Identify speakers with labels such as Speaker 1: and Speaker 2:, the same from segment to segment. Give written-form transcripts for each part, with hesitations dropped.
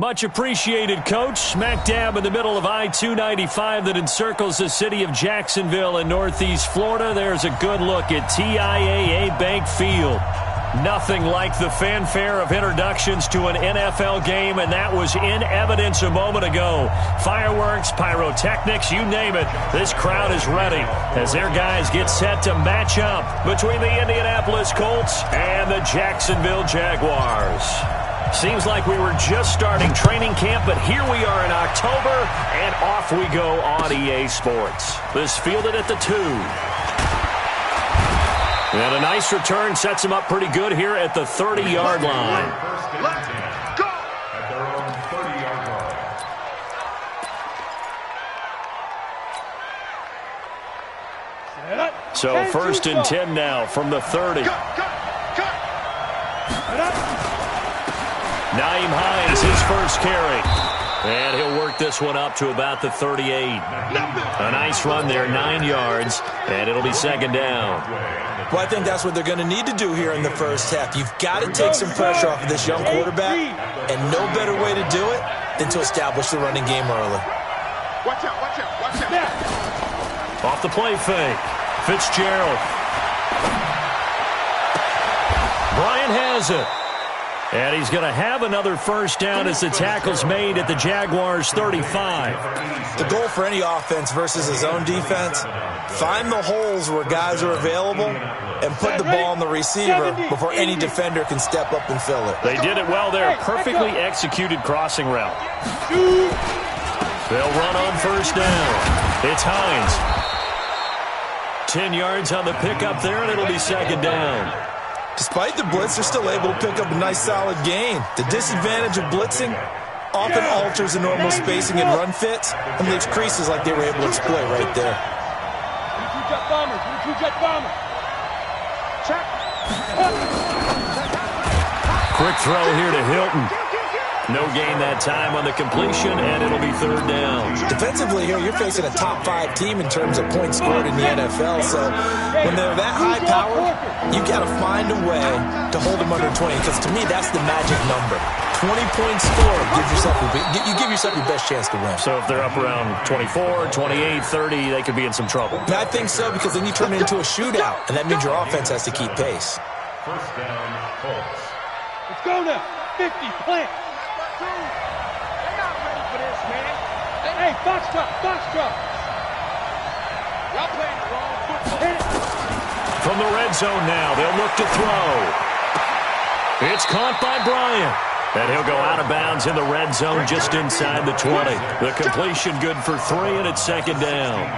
Speaker 1: Much appreciated, Coach. Smack dab in the middle of I-295 that encircles the city of Jacksonville in Northeast Florida. There's a good look at TIAA Bank Field. Nothing like the fanfare of introductions to an NFL game, and that was in evidence a moment ago. Fireworks, pyrotechnics, you name it. This crowd is ready as their guys get set to match up between the Indianapolis Colts and the Jacksonville Jaguars. Seems like we were just starting training camp, but here we are in October, and off we go on EA Sports. This fielded at the 2. And a nice return sets him up pretty good here at the 30-yard line.
Speaker 2: Let's go! At their own 30-yard line.
Speaker 1: So first and 10 now from the 30. Nyheim Hines, his first carry. And he'll work this one up to about the 38. A nice run there, 9 yards, and it'll be second down.
Speaker 3: Well, I think that's what they're going to need to do here in the first half. You've got to take some pressure off of this young quarterback, and no better way to do it than to establish the running game early.
Speaker 2: Watch out, watch out, watch out.
Speaker 1: Off the play fake, Fitzgerald. Bryant has it. And he's going to have another first down as the tackle's made at the Jaguars' 35.
Speaker 3: The goal for any offense versus his own defense, find the holes where guys are available and put the ball on the receiver before any defender can step up and fill it.
Speaker 1: They did it well there. Perfectly executed crossing route. They'll run on first down. It's Hines. 10 yards on the pickup there, and it'll be second down.
Speaker 3: Despite the blitz, they're still able to pick up a nice solid gain. The disadvantage of blitzing often alters the normal spacing and run fits and leaves creases like they were able to exploit right there.
Speaker 1: Quick throw here to Hilton. No gain that time on the completion, and it'll be third down.
Speaker 3: Defensively here, you're facing a top 5 team in terms of points scored in the NFL, so when they're that high-powered, you've got to find a way to hold them under 20, because to me, that's the magic number. 20 points scored, you give yourself your best chance to win.
Speaker 1: So if they're up around 24, 28, 30, they could be in some trouble.
Speaker 3: I think so, because then you turn it into a shootout, and that means your offense has to keep pace.
Speaker 2: First down, Colts.
Speaker 4: Let's go now. 50, plant.
Speaker 5: They're not ready for this, man.
Speaker 4: Hey, box truck.
Speaker 5: Y'all playing the wrong football.
Speaker 1: From the red zone now, they'll look to throw. It's caught by Bryant. And he'll go out of bounds in the red zone just inside the 20. The completion good for 3, and it's second down.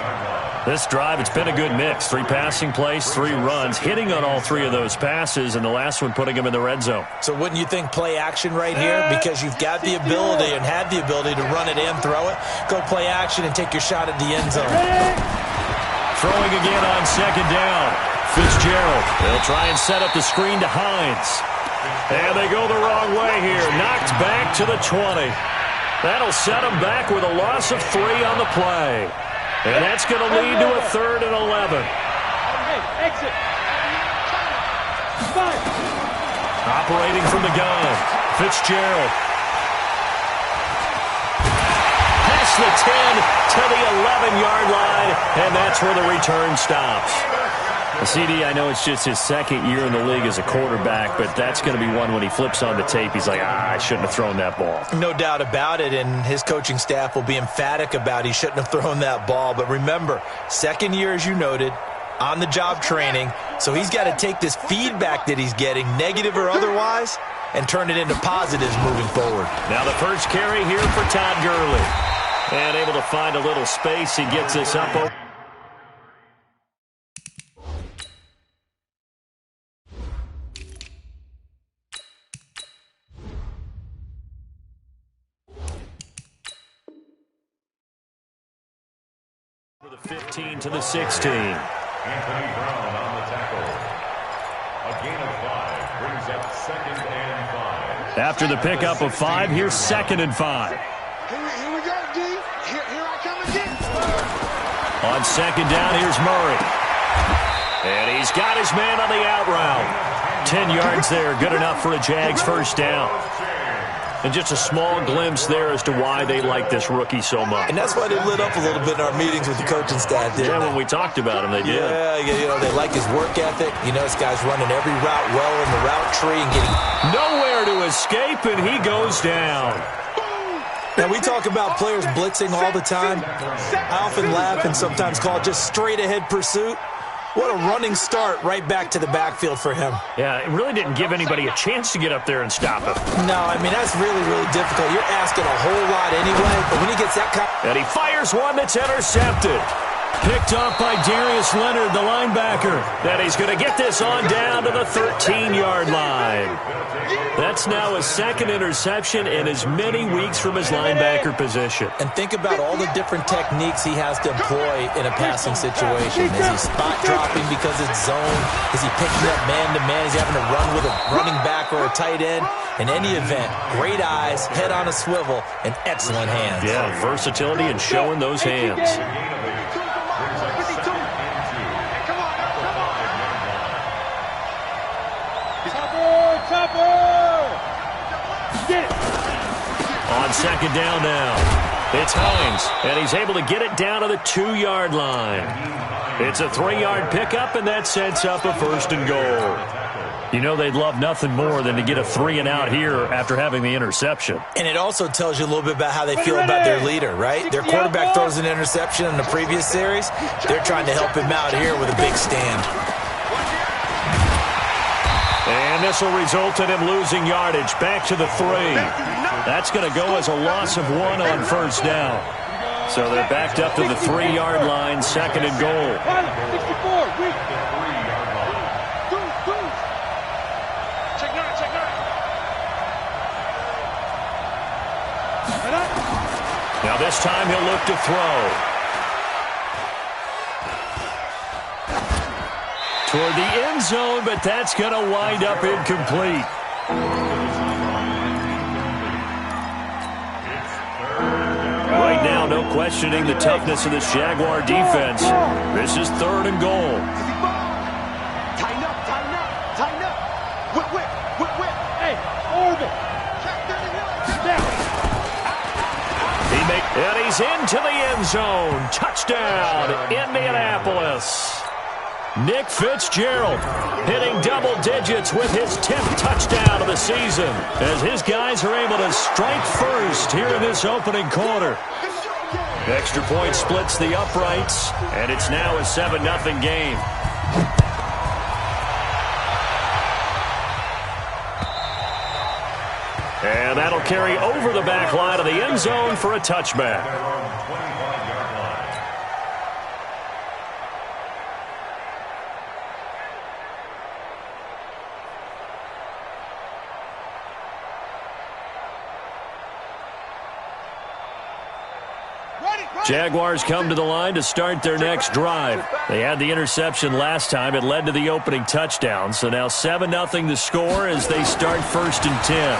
Speaker 1: This drive, it's been a good mix. 3 passing plays, 3 runs, hitting on all 3 of those passes, and the last one putting him in the red zone.
Speaker 3: So wouldn't you think play action right here? Because you've got the ability and have the ability to run it and throw it. Go play action and take your shot at the end zone.
Speaker 1: Throwing again on second down. Fitzgerald. They'll try and set up the screen to Hines. And they go the wrong way here. Knocked back to the 20. That'll set them back with a loss of 3 on the play. And that's going to lead to a 3rd and 11.
Speaker 4: Hey, exit. Fire.
Speaker 1: Operating from the gun, Fitzgerald. Past the 10 to the 11-yard line, and that's where the return stops. CD, I know it's just his 2nd year in the league as a quarterback, but that's going to be one when he flips on the tape, he's like, I shouldn't have thrown that ball.
Speaker 3: No doubt about it, and his coaching staff will be emphatic about he shouldn't have thrown that ball. But remember, 2nd year, as you noted, on-the-job training, so he's got to take this feedback that he's getting, negative or otherwise, and turn it into positives moving forward.
Speaker 1: Now the first carry here for Todd Gurley. And able to find a little space, he gets this up over. The 15 to the 16.
Speaker 2: Anthony Brown on the tackle. A gain of 5 brings up 2nd and 5.
Speaker 1: After the pickup of 5, here's 2nd and 5.
Speaker 5: Here we go, D. Here I come again.
Speaker 1: On 2nd down, here's Murray. And he's got his man on the out route. 10 yards there, good enough for a Jags first down. And just a small glimpse there as to why they like this rookie so much.
Speaker 3: And that's why they lit up a little bit in our meetings with the coaching staff, didn't they?
Speaker 1: When we talked about him, they did.
Speaker 3: Yeah, they like his work ethic. This guy's running every route well in the route tree and getting
Speaker 1: nowhere to escape, and he goes down.
Speaker 3: Now, we talk about players blitzing all the time. I often laugh and sometimes call it just straight-ahead pursuit. What a running start right back to the backfield for him.
Speaker 1: Yeah, it really didn't give anybody a chance to get up there and stop him.
Speaker 3: No, that's really, really difficult. You're asking a whole lot anyway, but when he gets that kind...
Speaker 1: And he fires one that's intercepted. Picked off by Darius Leonard, the linebacker. That he's going to get this on down to the 13-yard line. That's now his second interception in as many weeks from his linebacker position.
Speaker 3: And think about all the different techniques he has to employ in a passing situation. Is he spot dropping because it's zone? Is he picking up man-to-man? Is he having to run with a running back or a tight end? In any event, great eyes, head on a swivel, and excellent hands.
Speaker 1: Yeah, versatility and showing those hands. On second down now, it's Hines, and he's able to get it down to the 2-yard line. It's a 3-yard pickup, and that sets up a first and goal. They'd love nothing more than to get a 3-and-out here after having the interception.
Speaker 3: And it also tells you a little bit about how they feel about their leader, right? Their quarterback throws an interception in the previous series. They're trying to help him out here with a big stand.
Speaker 1: And this will result in him losing yardage back to the 3. That's going to go as a loss of 1 on first down. So they're backed up to the 3-yard line, second and goal.
Speaker 4: 64,
Speaker 1: Now this time he'll look to throw. Toward the end zone, but that's going to wind up incomplete. Right now, no questioning the toughness of this Jaguar defense. This is third and goal.
Speaker 5: Tighten up. Whip.
Speaker 4: Hey, Orbit.
Speaker 1: And he's into the end zone. Touchdown, Indianapolis. Nick Fitzgerald hitting double digits with his 10th touchdown of the season as his guys are able to strike first here in this opening quarter. Extra point splits the uprights, and it's now a 7-0 game. And that'll carry over the back line of the end zone for a touchback. Jaguars come to the line to start their next drive. They had the interception last time. It led to the opening touchdown. So now 7-0 the score as they start first and 10.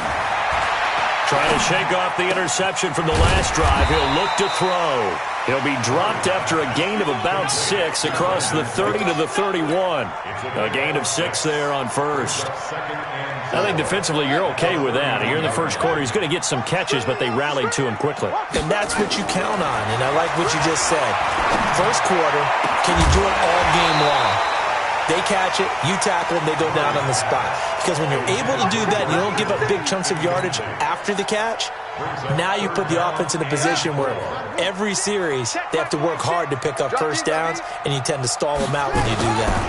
Speaker 1: Trying to shake off the interception from the last drive. He'll look to throw. He'll be dropped after a gain of about 6 across the 30 to the 31. A gain of 6 there on first. I think defensively you're okay with that. Here in the first quarter, he's going to get some catches, but they rallied to him quickly.
Speaker 3: And that's what you count on, and I like what you just said. First quarter, can you do it all game long? They catch it, you tackle them, they go down on the spot. Because when you're able to do that, you don't give up big chunks of yardage after the catch, now you put the offense in a position where every series they have to work hard to pick up first downs, and you tend to stall them out when you do that.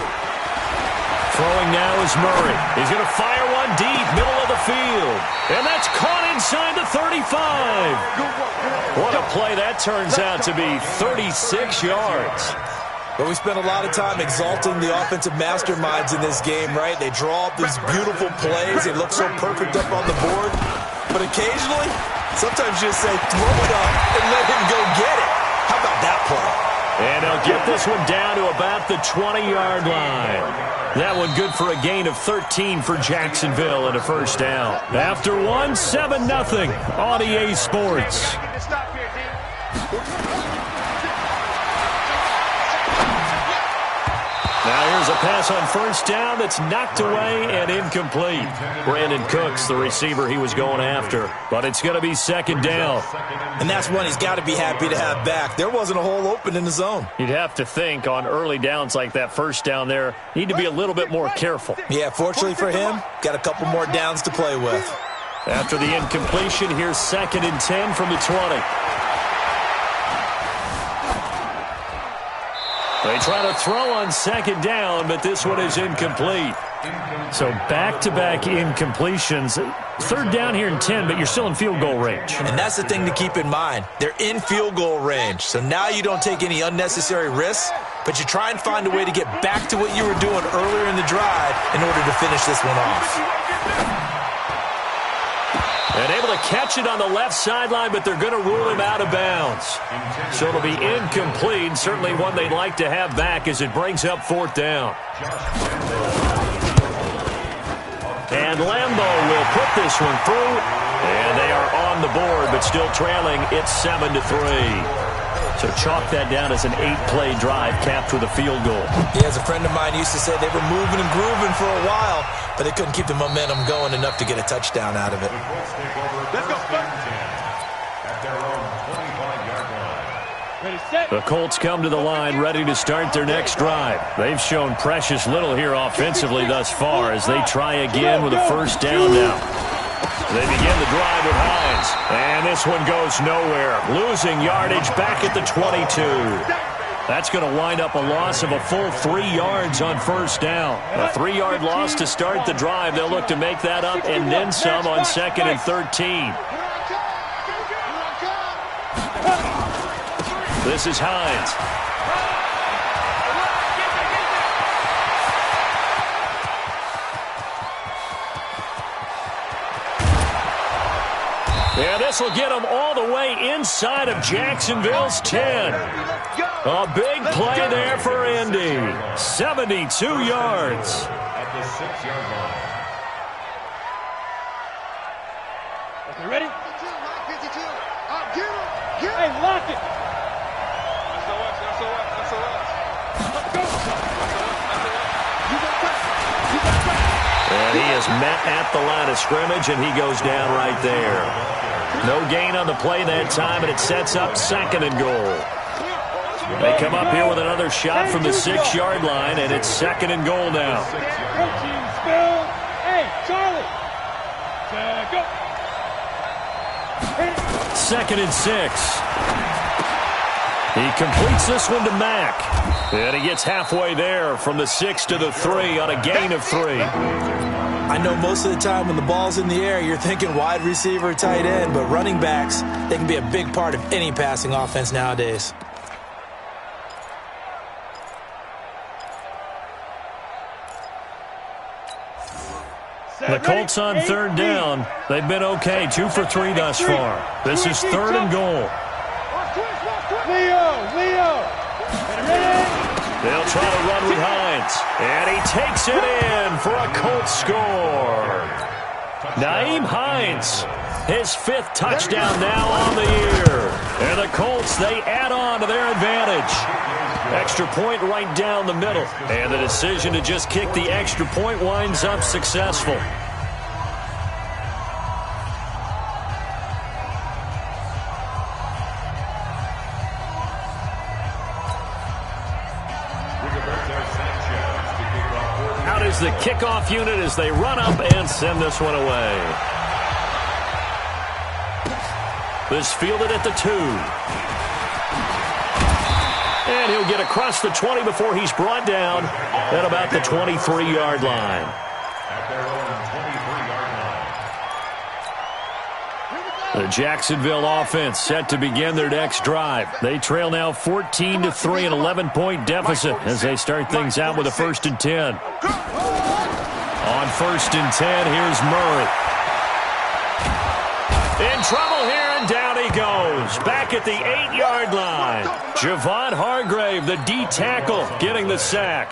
Speaker 1: Throwing now is Murray. He's going to fire one deep, middle of the field. And that's caught inside the 35. What a play that turns out to be, 36 yards.
Speaker 3: But we spent a lot of time exalting the offensive masterminds in this game, right? They draw up these beautiful plays. They look so perfect up on the board. But occasionally, sometimes you just say, throw it up and let him go get it. How about that play?
Speaker 1: And they'll get this one down to about the 20-yard line. That one good for a gain of 13 for Jacksonville and a first down. After one, 7-0 on EA Sports. Now here's a pass on first down that's knocked away and incomplete. Brandon Cooks, the receiver he was going after. But it's going to be second down.
Speaker 3: And that's one he's got to be happy to have back. There wasn't a hole open in the zone.
Speaker 1: You'd have to think on early downs like that first down there, need to be a little bit more careful.
Speaker 3: Yeah, fortunately for him, got a couple more downs to play with.
Speaker 1: After the incompletion, here's 2nd and 10 from the 20. They try to throw on second down, but this one is incomplete. So back-to-back incompletions. Third down here and 10, but you're still in field goal range.
Speaker 3: And that's the thing to keep in mind. They're in field goal range. So now you don't take any unnecessary risks, but you try and find a way to get back to what you were doing earlier in the drive in order to finish this one off.
Speaker 1: And able to catch it on the left sideline, but they're going to rule him out of bounds. So it'll be incomplete. Certainly one they'd like to have back as it brings up 4th down. And Lambeau will put this one through. And they are on the board, but still trailing. It's 7-3. So chalk that down as an 8-play drive capped with a field goal.
Speaker 3: Yeah, as a friend of mine used to say, they were moving and grooving for a while, but they couldn't keep the momentum going enough to get a touchdown out of it.
Speaker 2: Let's go. At their own 25-yard line.
Speaker 4: Ready, set.
Speaker 1: The Colts come to the line ready to start their next drive. They've shown precious little here offensively thus far as they try again with a first down now. They begin the drive with Hines. And this one goes nowhere. Losing yardage back at the 22. That's going to wind up a loss of a full 3 yards on first down. A 3-yard loss to start the drive. They'll look to make that up and then some on 2nd and 13. This is Hines. Yeah, this will get them all the way inside of Jacksonville's 10. A big play there for Indy. 72 yards.
Speaker 2: At the 6-yard line.
Speaker 4: Okay, ready? Hey, lock it.
Speaker 1: And he is met at the line of scrimmage, and he goes down right there. No gain on the play that time, and it sets up 2nd and goal. They come up here with another shot from the 6-yard line, and it's 2nd and goal now.
Speaker 4: Hey, Charlie. Go.
Speaker 1: 2nd and 6. He completes this one to Mack. And he gets halfway there from the 6 to the 3 on a gain of 3.
Speaker 3: I know most of the time when the ball's in the air, you're thinking wide receiver, tight end, but running backs, they can be a big part of any passing offense nowadays.
Speaker 1: The Colts on 3rd down. They've been okay, 2 for 3 thus far. This is 3rd and goal.
Speaker 4: Leo.
Speaker 1: They'll try to run with Hines. And he takes it in for a Colts score. Nyheim Hines, his 5th touchdown now on the year. And the Colts, they add on to their advantage. Extra point right down the middle. And the decision to just kick the extra point winds up successful. Out is the kickoff unit as they run up and send this one away. This fielded at the 2. And he'll get across the 20 before he's brought down at about the 23-yard line.
Speaker 2: At their own 23-yard line.
Speaker 1: The Jacksonville offense set to begin their next drive. They trail now 14-3, an 11-point deficit as they start things out with a 1st and 10. On 1st and 10, here's Murray. In trouble here, and down he goes. Back at the 8-yard line. Javon Hargrave, the D tackle, getting the sack.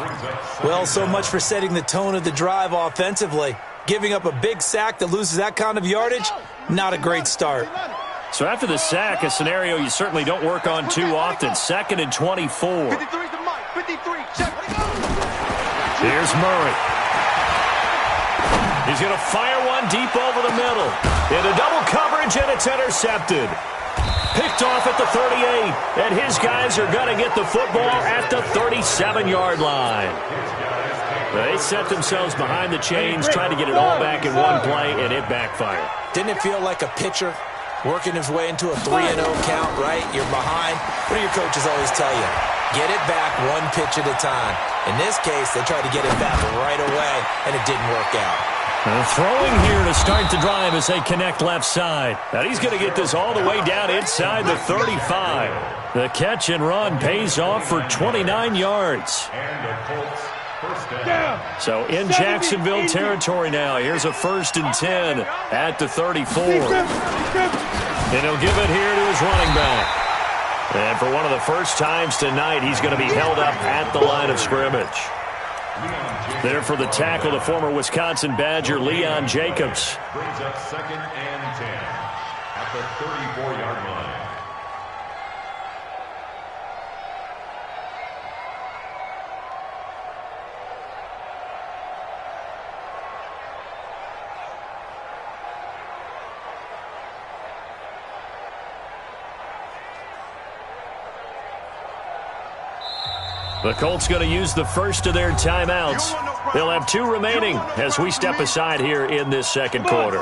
Speaker 3: Well, so much for setting the tone of the drive offensively. Giving up a big sack that loses that kind of yardage, not a great start.
Speaker 1: So after the sack, a scenario you certainly don't work on too often. 2nd and 24.
Speaker 5: 53 to Mike. 53, check.
Speaker 1: Here's Murray. He's going to fire one deep over the middle. Into double coverage, and it's intercepted. Picked off at the 38, and his guys are going to get the football at the 37-yard line. They set themselves behind the chains, trying to get it all back in one play, and it backfired.
Speaker 3: Didn't it feel like a pitcher working his way into a 3-0 count, right? You're behind. What do your coaches always tell you? Get it back one pitch at a time. In this case, they tried to get it back right away, and it didn't work out.
Speaker 1: Throwing here to start the drive as they connect left side. Now he's going to get this all the way down inside the 35. The catch and run pays off for 29 yards.
Speaker 2: And the Colts first down.
Speaker 1: So in Jacksonville territory now. Here's a 1st and 10 at the 34. And he'll give it here to his running back. And for one of the first times tonight, he's going to be held up at the line of scrimmage. There for the tackle, the former Wisconsin Badger, Leon Jacobs.
Speaker 2: Brings up 2nd and 10 at the 34-yard line.
Speaker 1: The Colts going to use the first of their timeouts. They'll have 2 remaining as we step aside here in this second quarter.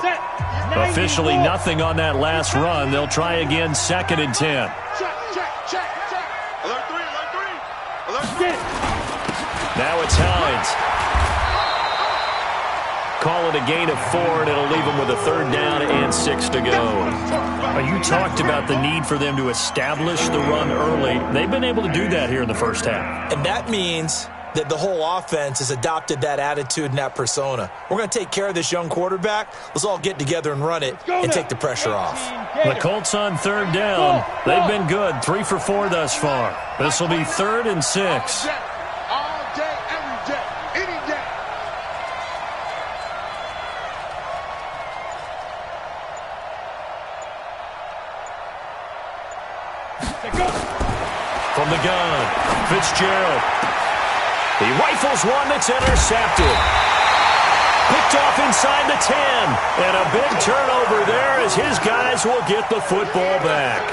Speaker 1: Officially nothing on that last run. They'll try again 2nd and 10.
Speaker 5: Check. Alert 3. Alert 3.
Speaker 1: Now it's Hines. Call it a gain of 4, and it'll leave them with a 3rd down and 6 to go. You talked about the need for them to establish the run early. They've been able to do that here in the first half.
Speaker 3: And that means that the whole offense has adopted that attitude and that persona. We're going to take care of this young quarterback. Let's all get together and run it and take the pressure off.
Speaker 1: The Colts on 3rd down. They've been good, 3 for 4 thus far. This will be 3rd and 6.
Speaker 5: All day, every day, any day.
Speaker 1: From the gun, Fitzgerald. He rifles one that's intercepted. Picked off inside the 10. And a big turnover there as his guys will get the football back.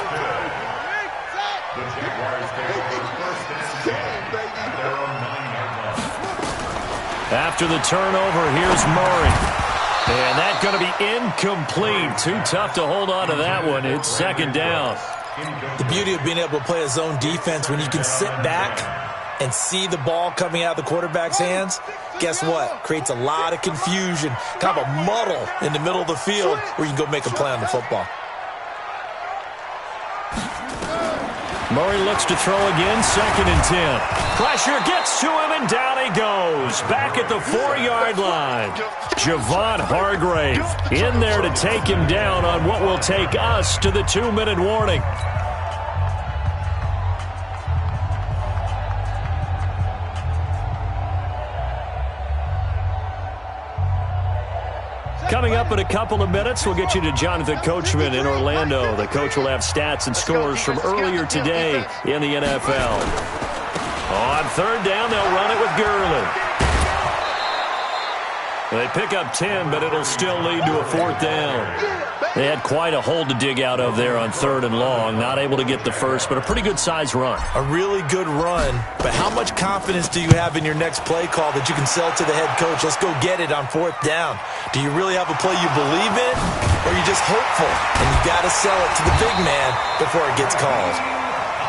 Speaker 2: The Jaguars take over 1st and 10 at their own 9-yard line.
Speaker 1: After the turnover, here's Murray. And that's going to be incomplete. Too tough to hold on to that one. It's 2nd down.
Speaker 3: The beauty of being able to play a zone defense when you can sit back and see the ball coming out of the quarterback's hands, guess what? Creates a lot of confusion, kind of a muddle in the middle of the field where you can go make a play on the football.
Speaker 1: Murray looks to throw again, 2nd and 10. Pressure gets to him, and down he goes. Back at the 4-yard line. Javon Hargrave in there to take him down on what will take us to the 2-minute warning. Coming up in a couple of minutes, we'll get you to Jonathan Coachman in Orlando. The coach will have stats and scores from earlier today in the NFL. On 3rd down, they'll run it with Gurley. They pick up 10, but it'll still lead to a 4th down. They had quite a hole to dig out of there on 3rd and long. Not able to get the first, but a pretty good size run.
Speaker 3: A really good run, but how much confidence do you have in your next play call that you can sell to the head coach? Let's go get it on 4th down. Do you really have a play you believe in, or are you just hopeful? And you got to sell it to the big man before it gets called.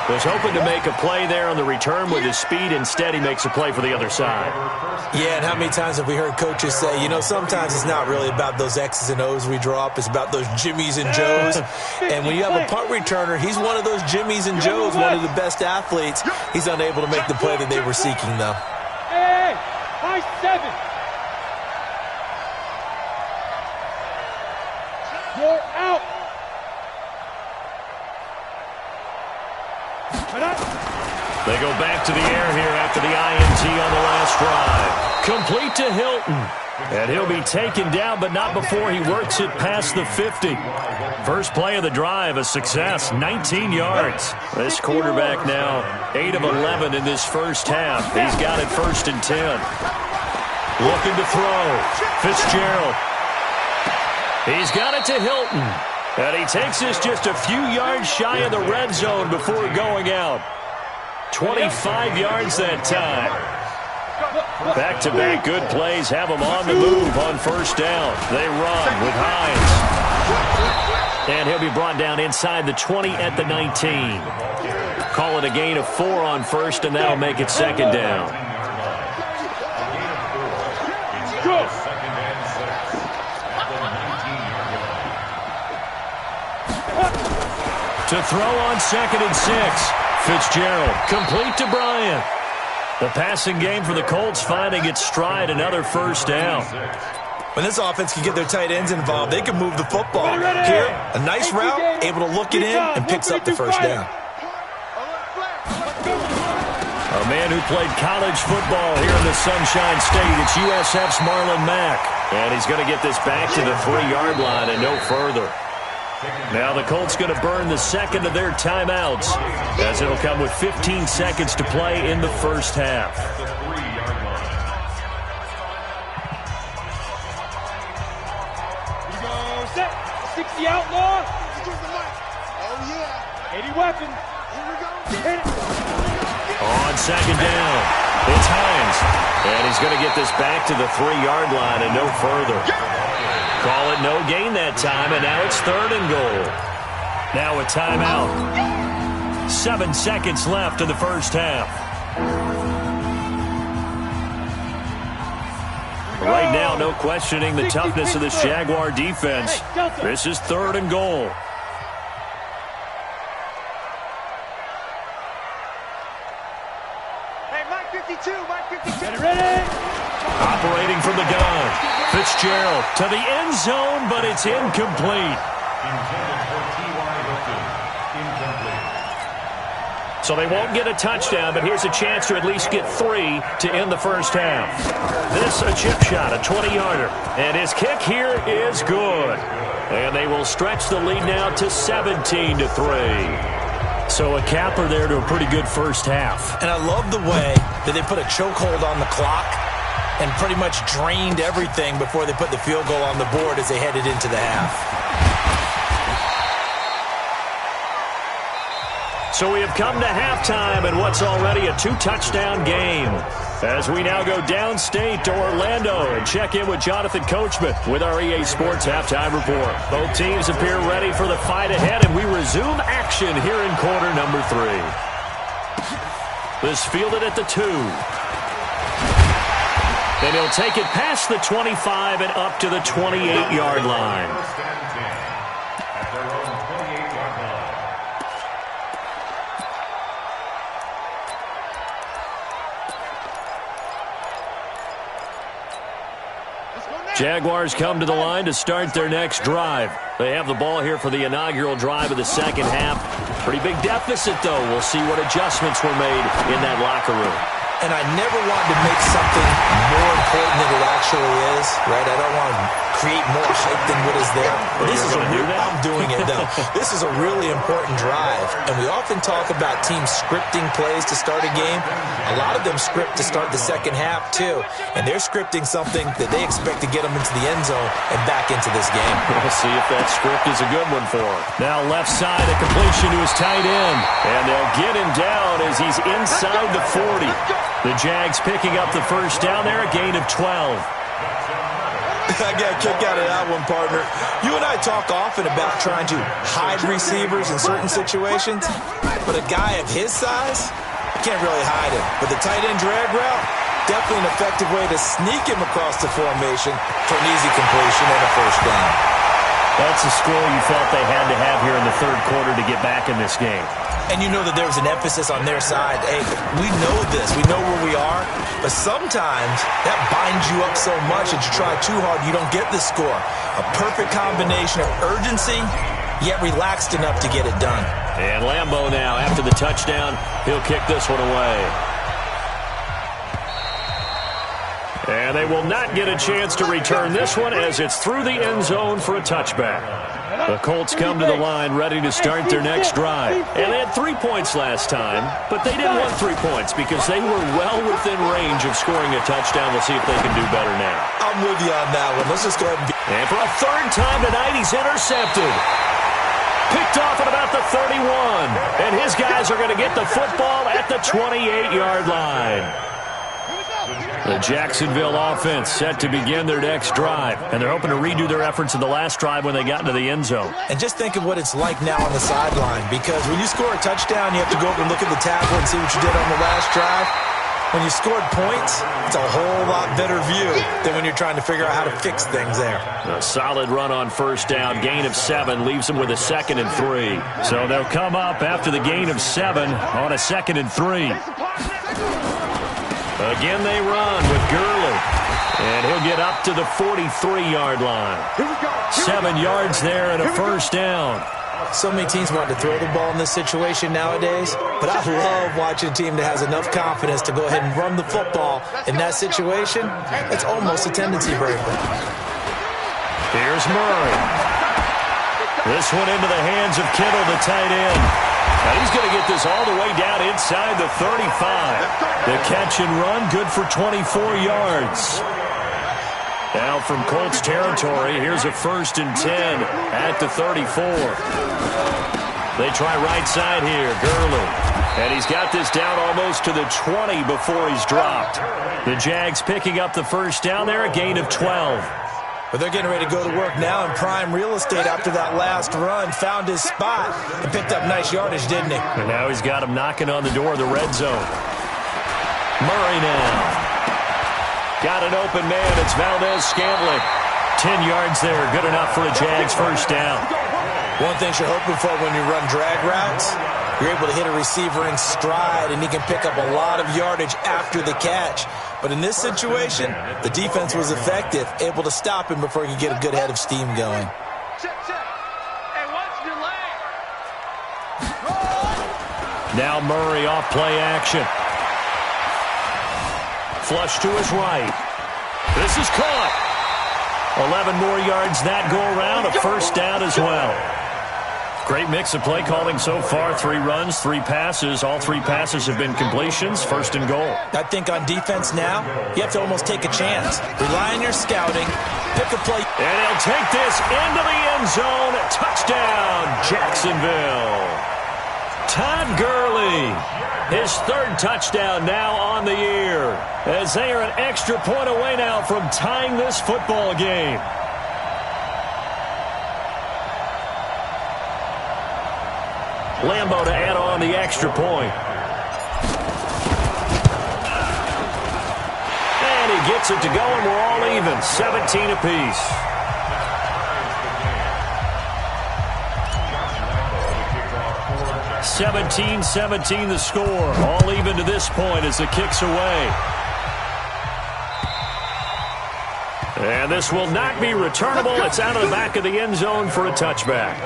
Speaker 1: Was hoping to make a play there on the return with his speed. Instead, he makes a play for the other side.
Speaker 3: Yeah, and how many times have we heard coaches say, you know, sometimes it's not really about those X's and O's we draw up. It's about those Jimmies and Joes. And when you have a punt returner, he's one of those Jimmies and Joes, one of the best athletes. He's unable to make the play that they were seeking, though.
Speaker 4: Hey, high 7. You're out.
Speaker 1: They go back to the air here after the INT on the last drive. Complete to Hilton. And he'll be taken down, but not before he works it past the 50. First play of the drive, a success, 19 yards. This quarterback now 8 of 11 in this first half. He's got it 1st and 10. Looking to throw. Fitzgerald. He's got it to Hilton. And he takes this just a few yards shy of the red zone before going out. 25 yards that time. Back-to-back good plays have them on the move on first down. They run with Hines. And he'll be brought down inside the 20 at the 19. Call it a gain of 4 on first, and that'll make it second down. To throw on 2nd and 6. Fitzgerald complete to Bryant. The passing game for the Colts finding its stride, another first down.
Speaker 3: When this offense can get their tight ends involved, they can move the football. Here, a nice route, able to look it in, and picks up the first down.
Speaker 1: A man who played college football here in the Sunshine State. It's USF's Marlon Mack. And he's going to get this back to the 3-yard line and no further. Now the Colts going to burn the second of their timeouts, as it'll come with 15 seconds to play in the first half.
Speaker 4: Here we go, set. 60 outlaw.
Speaker 2: Oh, yeah.
Speaker 4: 80 weapons.
Speaker 2: Here we go.
Speaker 4: Hit it.
Speaker 1: On second down, it's Hines. And he's going to get this back to the 3-yard line and no further. Call it no gain that time, and now it's 3rd and goal. Now a timeout. 7 seconds left in the first half. Right now, no questioning the toughness of this Jaguar defense. This is 3rd and goal.
Speaker 5: Hey, Mike 52, Mike 52.
Speaker 4: Ready?
Speaker 1: Operating from the gun. Fitzgerald to the end zone, but it's incomplete.
Speaker 2: Intended for T.Y. Hilton. Incomplete.
Speaker 1: So they won't get a touchdown, but here's a chance to at least get 3 to end the first half. This a chip shot, a 20-yarder. And his kick here is good. And they will stretch the lead now to 17-3. So a capper there to a pretty good first half.
Speaker 3: And I love the way that they put a chokehold on the clock and pretty much drained everything before they put the field goal on the board as they headed into the half.
Speaker 1: So we have come to halftime in what's already a 2-touchdown game. As we now go downstate to Orlando and check in with Jonathan Coachman with our EA Sports Halftime Report. Both teams appear ready for the fight ahead, and we resume action here in quarter number 3. This fielded at the 2. And he'll take it past the 25 and up to the 28-yard line.
Speaker 2: First and 10 at their own 28-yard line.
Speaker 1: Jaguars come to the line to start their next drive. They have the ball here for the inaugural drive of the second half. Pretty big deficit, though. We'll see what adjustments were made in that locker room.
Speaker 3: And I never want to make something more important than it actually is, right? I don't want to create more hype than what is there. This is I'm doing it, though. This is a really important drive. And we often talk about teams scripting plays to start a game. A lot of them script to start the second half, too. And they're scripting something that they expect to get them into the end zone and back into this game.
Speaker 1: We'll see if that script is a good one for him. Now left side, a completion to his tight end. And they'll get him down as he's inside the 40. The Jags picking up the first down there, a gain of 12.
Speaker 3: I got a kick out of that one, partner. You and I talk often about trying to hide receivers in certain situations, but a guy of his size, you can't really hide him. But the tight end drag route, definitely an effective way to sneak him across the formation for an easy completion and a first down.
Speaker 1: That's a score you felt they had to have here in the third quarter to get back in this game.
Speaker 3: And you know that there was an emphasis on their side. Hey, we know this. We know where we are. But sometimes that binds you up so much that you try too hard, you don't get the score. A perfect combination of urgency, yet relaxed enough to get it done.
Speaker 1: And Lambeau now, after the touchdown, he'll kick this one away. And they will not get a chance to return this one as it's through the end zone for a touchback. The Colts come to the line ready to start their next drive. And they had 3 points last time, but they didn't want 3 points because they were well within range of scoring a touchdown. We'll see if they can do better now.
Speaker 3: I'm with you on that one. Let's just go ahead and...
Speaker 1: And for a third time tonight, he's intercepted. Picked off at about the 31. And his guys are going to get the football at the 28-yard line. The Jacksonville offense set to begin their next drive. And they're hoping to redo their efforts in the last drive when they got into the end zone.
Speaker 3: And just think of what it's like now on the sideline. Because when you score a touchdown, you have to go over and look at the tablet and see what you did on the last drive. When you scored points, it's a whole lot better view than when you're trying to figure out how to fix things there.
Speaker 1: A solid run on first down. Gain of 7 leaves them with a 2nd and 3. So they'll come up after the gain of 7 on a 2nd and 3. Again they run with Gurley. And he'll get up to the 43-yard line. 7 yards there and a first down.
Speaker 3: So many teams want to throw the ball in this situation nowadays, but I love watching a team that has enough confidence to go ahead and run the football in that situation. It's almost a tendency breaker.
Speaker 1: Here's Murray. This one into the hands of Kittle, the tight end. Now he's going to get this all the way down inside the 35. The catch and run, good for 24 yards. Now from Colts territory, here's a 1st and 10 at the 34. They try right side here, Gurley. And he's got this down almost to the 20 before he's dropped. The Jags picking up the first down there, a gain of 12.
Speaker 3: But they're getting ready to go to work now in prime real estate after that last run. Found his spot and picked up nice yardage, didn't he?
Speaker 1: And now he's got him knocking on the door of the red zone. Murray now. Got an open man. It's Valdez-Scantling. 10 yards there. Good enough for a Jags first down.
Speaker 3: One thing you're hoping for when you run drag routes, you're able to hit a receiver in stride, and he can pick up a lot of yardage after the catch. But in this situation, the defense was effective, able to stop him before he could get a good head of steam going.
Speaker 1: Now Murray off play action. Flush to his right. This is caught. 11 more yards that go around. A first down as well. Great mix of play calling so far. 3 runs, 3 passes. All 3 passes have been completions. 1st and goal.
Speaker 3: I think on defense now, you have to almost take a chance. Rely on your scouting. Pick a play.
Speaker 1: And he'll take this into the end zone. Touchdown, Jacksonville. Todd Gurley. His 3rd touchdown now on the year. As they are an extra point away now from tying this football game. Lambo to add on the extra point. And he gets it to go, and we're all even. 17 apiece. (17-17) the score. All even to this point as the kick's away. And this will not be returnable. It's out of the back of the end zone for a touchback.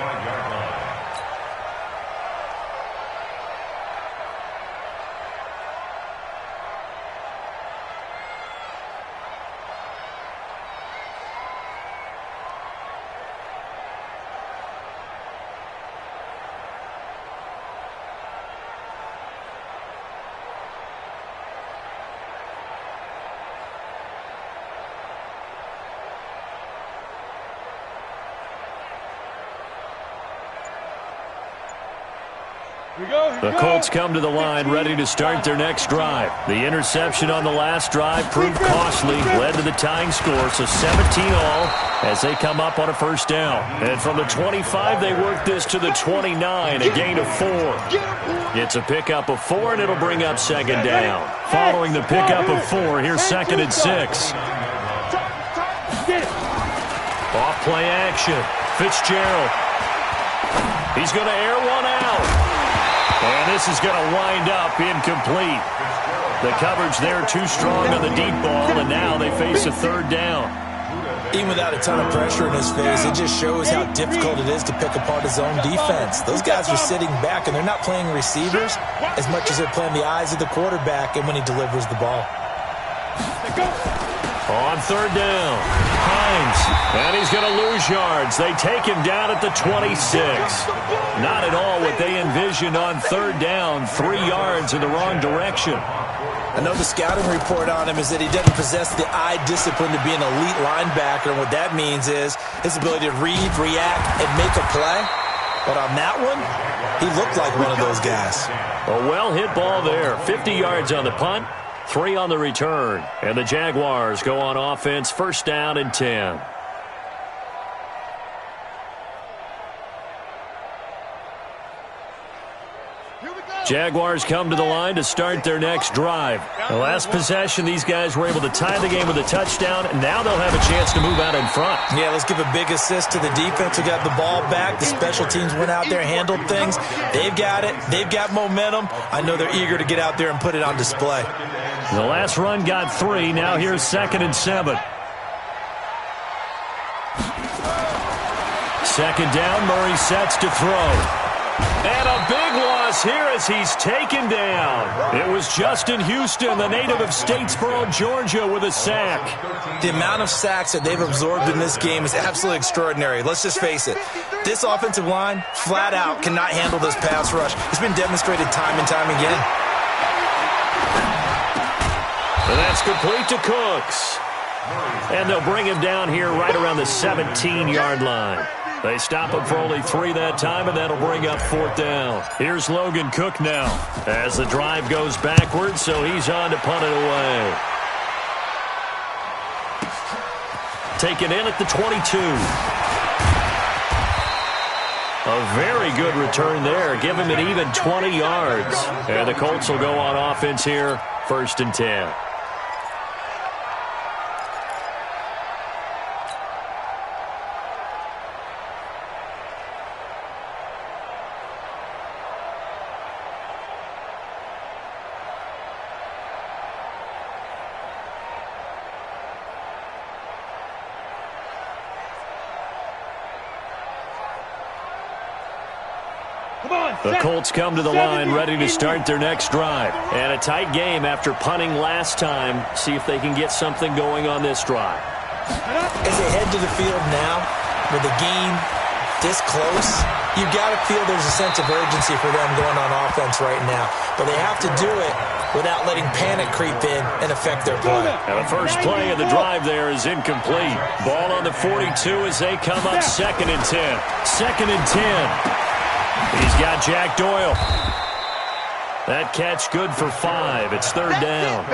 Speaker 1: The Colts come to the line ready to start their next drive. The interception on the last drive proved costly, led to the tying score, so 17-all as they come up on a first down. And from the 25, they work this to the 29, a gain of 4. It's a pickup of 4, and it'll bring up 2nd down. Following the pickup of 4, here's 2nd and 6. Off play action. Fitzgerald. He's going to air one out. And this is going to wind up incomplete. The coverage there too strong on the deep ball, and now they face a 3rd down.
Speaker 3: Even without a ton of pressure in his face, it just shows how difficult it is to pick apart his own defense. Those guys are sitting back, and they're not playing receivers as much as they're playing the eyes of the quarterback and when he delivers the ball.
Speaker 1: On third down, Hines, and he's going to lose yards. They take him down at the 26. Not at all what they envisioned on third down, 3 yards in the wrong direction.
Speaker 3: I know the scouting report on him is that he doesn't possess the eye discipline to be an elite linebacker, and what that means is his ability to read, react, and make a play. But on that one, he looked like one of those guys.
Speaker 1: A well-hit ball there. 50 yards on the punt, 3 on the return. And the Jaguars go on offense, first down and 10. Jaguars come to the line to start their next drive. The last possession, these guys were able to tie the game with a touchdown, and now they'll have a chance to move out in front.
Speaker 3: Yeah, let's give a big assist to the defense who got the ball back. The special teams went out there, handled things. They've got it. They've got momentum. I know they're eager to get out there and put it on display.
Speaker 1: The last run got 3. Now here's 2nd and 7. Second down, Murray sets to throw. And a big loss here as he's taken down. It was Justin Houston, the native of Statesboro, Georgia, with a sack.
Speaker 3: The amount of sacks that they've absorbed in this game is absolutely extraordinary. Let's just face it. This offensive line, flat out, cannot handle this pass rush. It's been demonstrated time and time again.
Speaker 1: And that's complete to Cooks. And they'll bring him down here right around the 17-yard line. They stop him for only 3 that time, and that'll bring up 4th down. Here's Logan Cook now as the drive goes backwards, so he's on to punt it away. Taken in at the 22. A very good return there. Give him an even 20 yards. And the Colts will go on offense here, 1st and 10. The Colts come to the line ready to start their next drive. And a tight game after punting last time. See if they can get something going on this drive.
Speaker 3: As they head to the field now, with the game this close, you've got to feel there's a sense of urgency for them going on offense right now. But they have to do it without letting panic creep in and affect their play.
Speaker 1: And the first play of the drive there is incomplete. Ball on the 42 as they come up 2nd and 10. 2nd and 10. He's got Jack Doyle. That catch good for 5. It's 3rd down.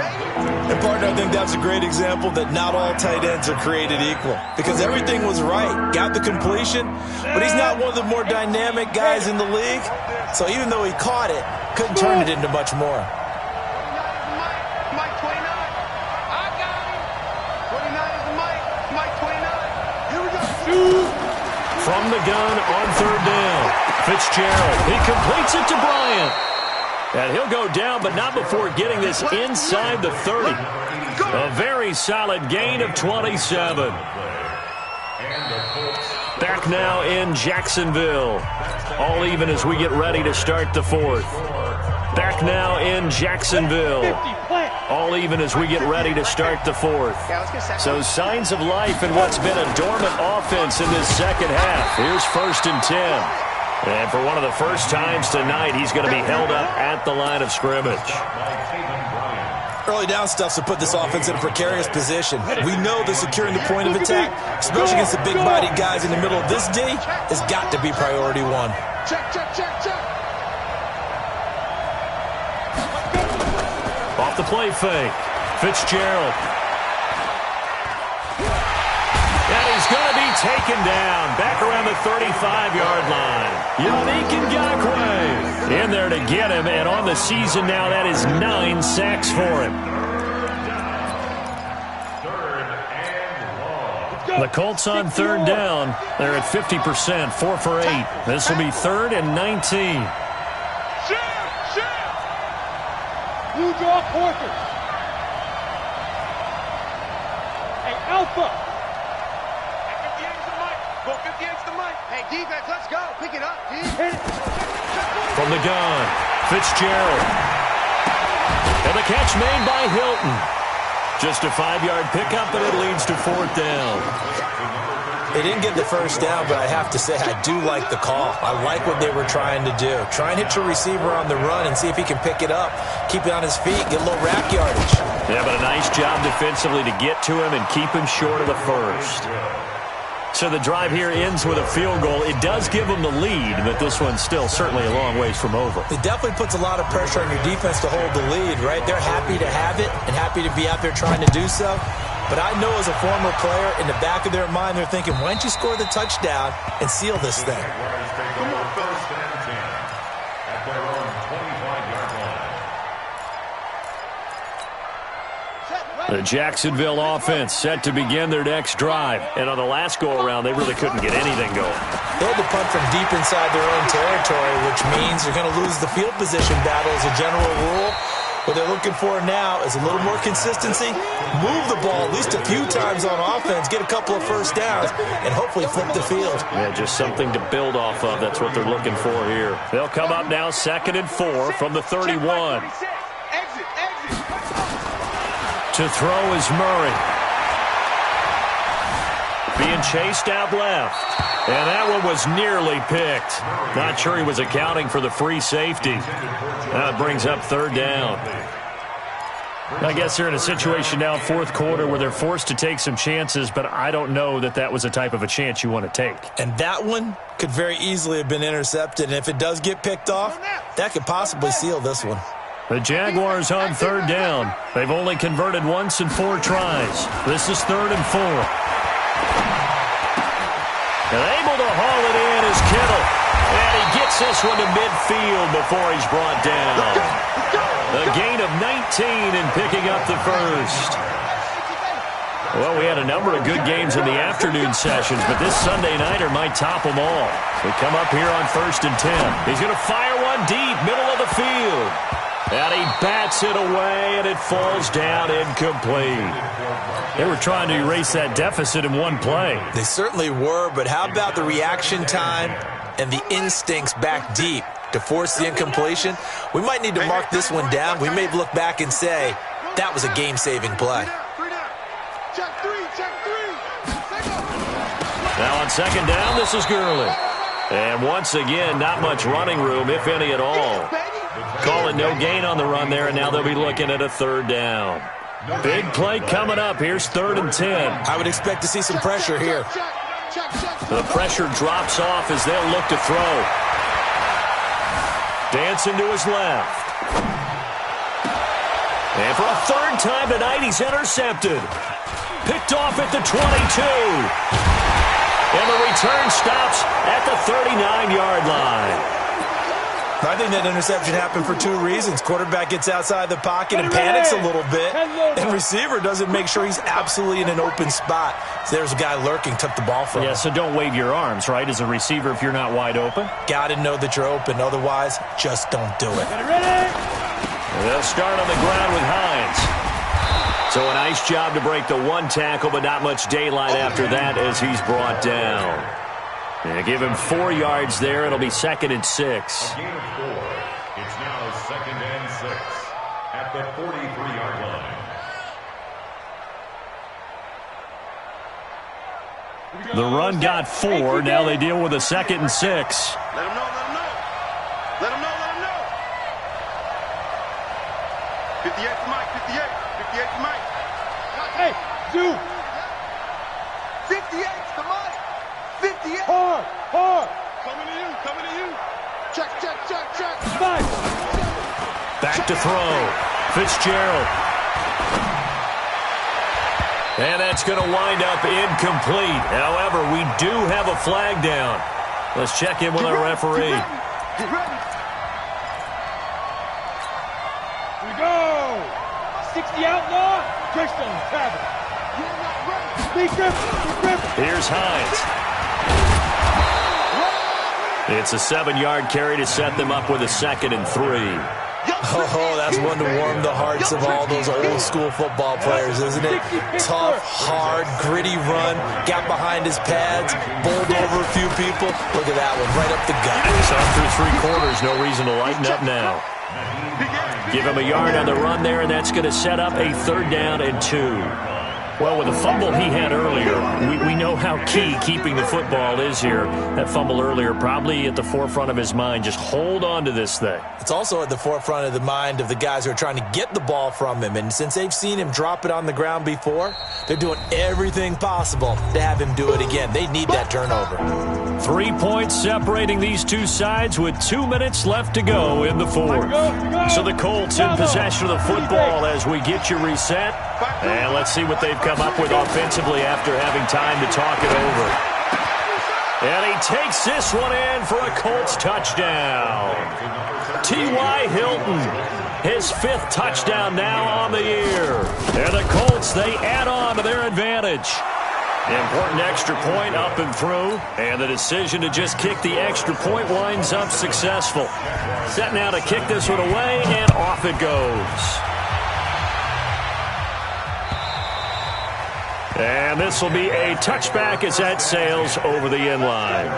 Speaker 3: And, partner, I think that's a great example that not all tight ends are created equal. Because everything was right. Got the completion, but he's not one of the more dynamic guys in the league. So even though he caught it, couldn't turn it into much more.
Speaker 5: Mike 29. I got him. 29 is the Mike. Mike 29. Here we go.
Speaker 1: From the gun on 3rd down. Fitzgerald, he completes it to Bryant. And he'll go down, but not before getting this inside the 30. A very solid gain of 27. Back now in Jacksonville. All even as we get ready to start the 4th. Back now in Jacksonville. All even as we get ready to start the 4th. So signs of life in what's been a dormant offense in this second half. Here's 1st and 10. And for one of the first times tonight, he's going to be held up at the line of scrimmage.
Speaker 3: Early down stuff to put this offense in a precarious position. We know that securing the point of attack, especially against the big-bodied guys in the middle of this D, has got to be priority 1.
Speaker 5: Check, check, check, check.
Speaker 1: Off the play fake. Fitzgerald. And he's going to be taken down back around the 35-yard line. Yannick Ngakoue in there to get him, and on the season now, that is 9 sacks for him. The Colts on 3rd down. They're at 50%, 4 for 8. This will be 3rd and 19.
Speaker 4: Blue draw Porter. Hey, Alpha.
Speaker 5: Hey, defense, let's go. Pick it up, D.
Speaker 1: From the gun, Fitzgerald. And the catch made by Hilton. Just a 5-yard pickup, and it leads to 4th down.
Speaker 3: They didn't get the first down, but I have to say I do like the call. I like what they were trying to do. Try and hit your receiver on the run and see if he can pick it up, keep it on his feet, get a little rack yardage.
Speaker 1: Yeah, but a nice job defensively to get to him and keep him short of the first. So the drive here ends with a field goal. It does give them the lead, but this one's still certainly a long ways from over.
Speaker 3: It definitely puts a lot of pressure on your defense to hold the lead, right? They're happy to have it and happy to be out there trying to do so. But I know as a former player, in the back of their mind, they're thinking, why don't you score the touchdown and seal this thing?
Speaker 1: The Jacksonville offense set to begin their next drive. And on the last go-around, they really couldn't get anything going.
Speaker 3: They had to punt from deep inside their own territory, which means they're going to lose the field position battle as a general rule. What they're looking for now is a little more consistency, move the ball at least a few times on offense, get a couple of first downs, and hopefully flip the field.
Speaker 1: Yeah, just something to build off of. That's what they're looking for here. They'll come up now 2nd and 4 from the 31. To throw is Murray. Being chased out left. And that one was nearly picked. Not sure he was accounting for the free safety. That brings up 3rd down. I guess they're in a situation now, 4th quarter, where they're forced to take some chances, but I don't know that that was the type of a chance you want to take.
Speaker 3: And that one could very easily have been intercepted. And if it does get picked off, that could possibly seal this one.
Speaker 1: The Jaguars on 3rd down. They've only converted once in 4 tries. This is 3rd and 4. And able to haul it in is Kittle. And he gets this one to midfield before he's brought down. A gain of 19 and picking up the first. Well, we had a number of good games in the afternoon sessions, but this Sunday nighter might top them all. We come up here on 1st and 10. He's going to fire one deep, middle of the field. And he bats it away, and it falls down incomplete. They were trying to erase that deficit in one play.
Speaker 3: They certainly were, but how about the reaction time and the instincts back deep to force the incompletion? We might need to mark this one down. We may look back and say, that was a game-saving play.
Speaker 1: Now on 2nd down, this is Gurley. And once again, not much running room, if any at all. Calling no gain on the run there, and now they'll be looking at a 3rd down. Big play coming up. Here's 3rd and 10.
Speaker 3: I would expect to see some pressure here.
Speaker 1: The pressure drops off as they'll look to throw. Dancing to his left. And for a 3rd time tonight, he's intercepted. Picked off at the 22. And the return stops at the 39-yard line.
Speaker 3: I think that interception happened for 2 reasons. Quarterback gets outside the pocket and panics a little bit, and receiver doesn't make sure he's absolutely in an open spot. So there's a guy lurking, took the ball from him.
Speaker 1: Yeah, so don't wave your arms, right, as a receiver if you're not wide open.
Speaker 3: Got to know that you're open. Otherwise, just don't do it.
Speaker 1: They'll start on the ground with Hines. So a nice job to break the 1 tackle, but not much daylight after that as he's brought down. And give him 4 yards there. It'll be 2nd and 6.
Speaker 2: A gain of 4. It's now 2nd and 6 at the 43-yard line.
Speaker 1: The run got 4. Now they deal with a 2nd and 6.
Speaker 5: Let him know, let him know. Let him know, let him know. 58 to Mike, 58. 58 to Mike.
Speaker 4: Hey, Zoo.
Speaker 5: 58 to Mike. 58.
Speaker 4: Hard.
Speaker 5: Coming to you, coming to you. Check.
Speaker 4: Five.
Speaker 1: Back to throw. Fitzgerald. And that's going to wind up incomplete. However, we do have a flag down. Let's check in with our referee.
Speaker 5: Get ready.
Speaker 4: Here we go. 60 outlaw. Touchdown, Travis.
Speaker 5: You're not ready.
Speaker 4: Big Griffin.
Speaker 1: Here's Hines. It's a 7-yard carry to set them up with a 2nd and 3.
Speaker 3: Oh, that's one to warm the hearts of all those old-school football players, isn't it? Tough, hard, gritty run, got behind his pads, bowled over a few people. Look at that one, right up the gut.
Speaker 1: It's on through 3 quarters, no reason to lighten up now. Give him a yard on the run there, and that's going to set up a 3rd down and 2. Well, with the fumble he had earlier, we know how key keeping the football is here. That fumble earlier probably at the forefront of his mind. Just hold on to this thing.
Speaker 3: It's also at the forefront of the mind of the guys who are trying to get the ball from him. And since they've seen him drop it on the ground before, they're doing everything possible to have him do it again. They need that turnover.
Speaker 1: 3 points separating these two sides with 2 minutes left to go in the 4th. So the Colts in possession of the football as we get you reset. And let's see what they've come up with offensively after having time to talk it over. And he takes this one in for a Colts touchdown. T.Y. Hilton, his 5th touchdown now on the year. And the Colts, they add on to their advantage. Important extra point up and through, and the decision to just kick the extra point winds up successful. Set now to kick this one away, and off it goes. And this will be a touchback as that sails over the end line.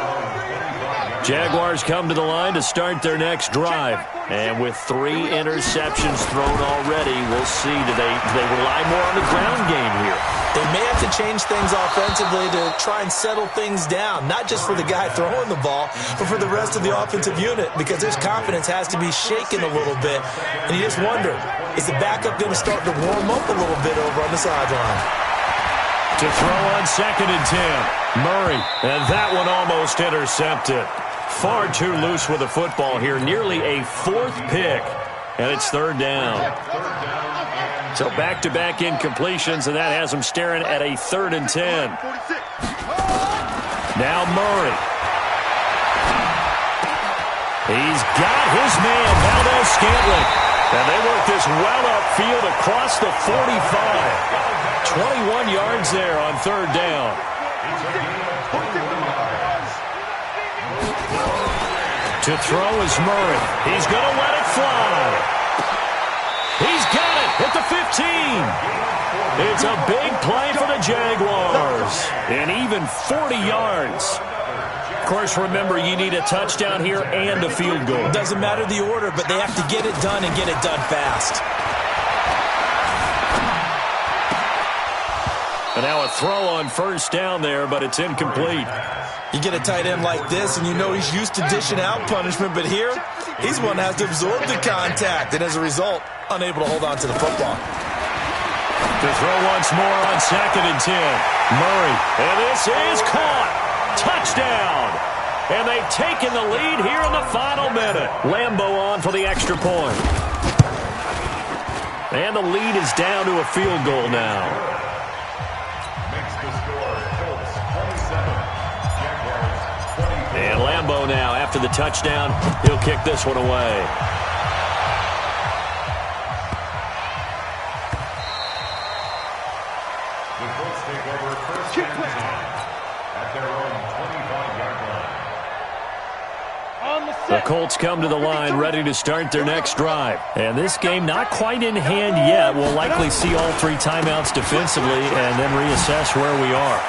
Speaker 1: Jaguars come to the line to start their next drive. And with 3 interceptions thrown already, we'll see. Do they rely more on the ground game here?
Speaker 3: They may have to change things offensively to try and settle things down, not just for the guy throwing the ball, but for the rest of the offensive unit, because his confidence has to be shaken a little bit. And you just wonder, is the backup going to start to warm up a little bit over on the sideline?
Speaker 1: To throw on 2nd and 10. Murray, and that one almost intercepted. Far too loose with the football here. Nearly a 4th pick. And it's 3rd down. So back-to-back incompletions, and that has him staring at a 3rd and 10. Now Murray. He's got his man, Valdes-Scantling. And they work this well upfield across the 45. 21 yards there on 3rd down. To throw is Murray. He's going to let it fly. He's got it at the 15. It's a big play for the Jaguars. And even 40 yards. Of course, remember, you need a touchdown here and a field goal.
Speaker 3: It doesn't matter the order, but they have to get it done and get it done fast.
Speaker 1: And now a throw on 1st down there, but it's incomplete.
Speaker 3: You get a tight end like this, and you know he's used to dishing out punishment, but here, he's one that has to absorb the contact, and as a result, unable to hold on to the football.
Speaker 1: To throw once more on 2nd and 10. Murray, and this is caught. Touchdown. And they've taken the lead here in the final minute. Lambeau on for the extra point. And the lead is down to a field goal now. And Lambeau now, after the touchdown, he'll kick this one away.
Speaker 2: The Colts take over 1st and 10 at their own 25-yard line.
Speaker 1: The Colts come to the line ready to start their next drive. And this game not quite in hand yet. We'll likely see all 3 timeouts defensively and then reassess where we are.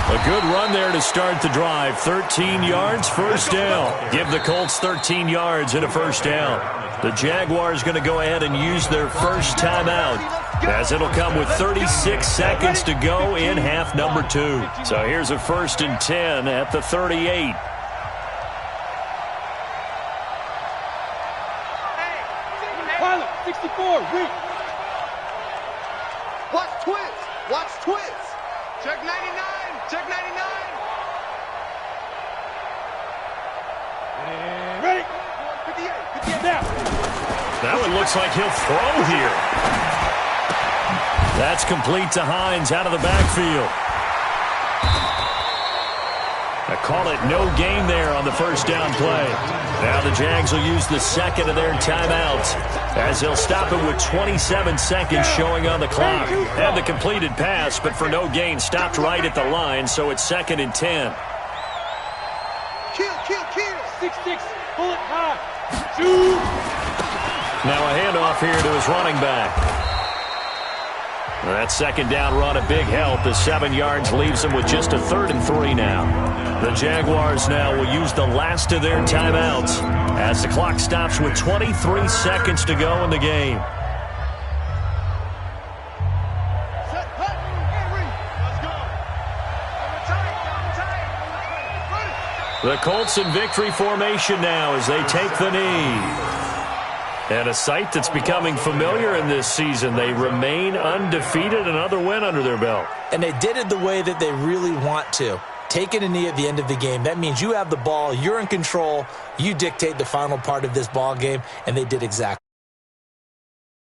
Speaker 1: A good run there to start the drive. 13 yards, 1st down. Give the Colts 13 yards and a 1st down. The Jaguars going to go ahead and use their first timeout, as it'll come with 36 seconds to go in half number 2. So here's a 1st and 10 at the 38.
Speaker 4: Pilot, 64, reach.
Speaker 5: Watch twins. Watch twins. Check 99. Check 99.
Speaker 4: Ready? 58 now.
Speaker 1: That one looks like he'll throw here. That's complete to Hines out of the backfield. I call it no gain there on the 1st down play. Now the Jags will use the 2nd of their timeouts, as they'll stop it with 27 seconds showing on the clock. And the completed pass, but for no gain, stopped right at the line, so it's 2nd and 10.
Speaker 5: Kill.
Speaker 4: 6-6, bullet high. Shoot.
Speaker 1: Now a handoff here to his running back. That second down run a big help as 7 yards leaves them with just a 3rd and 3 now. The Jaguars now will use the last of their timeouts as the clock stops with 23 seconds to go in the game. The Colts in victory formation now as they take the knee. And a sight that's becoming familiar in this season. They remain undefeated, another win under their belt.
Speaker 3: And they did it the way that they really want to. Taking a knee at the end of the game. That means you have the ball, you're in control, you dictate the final part of this ball game, and they did exactly.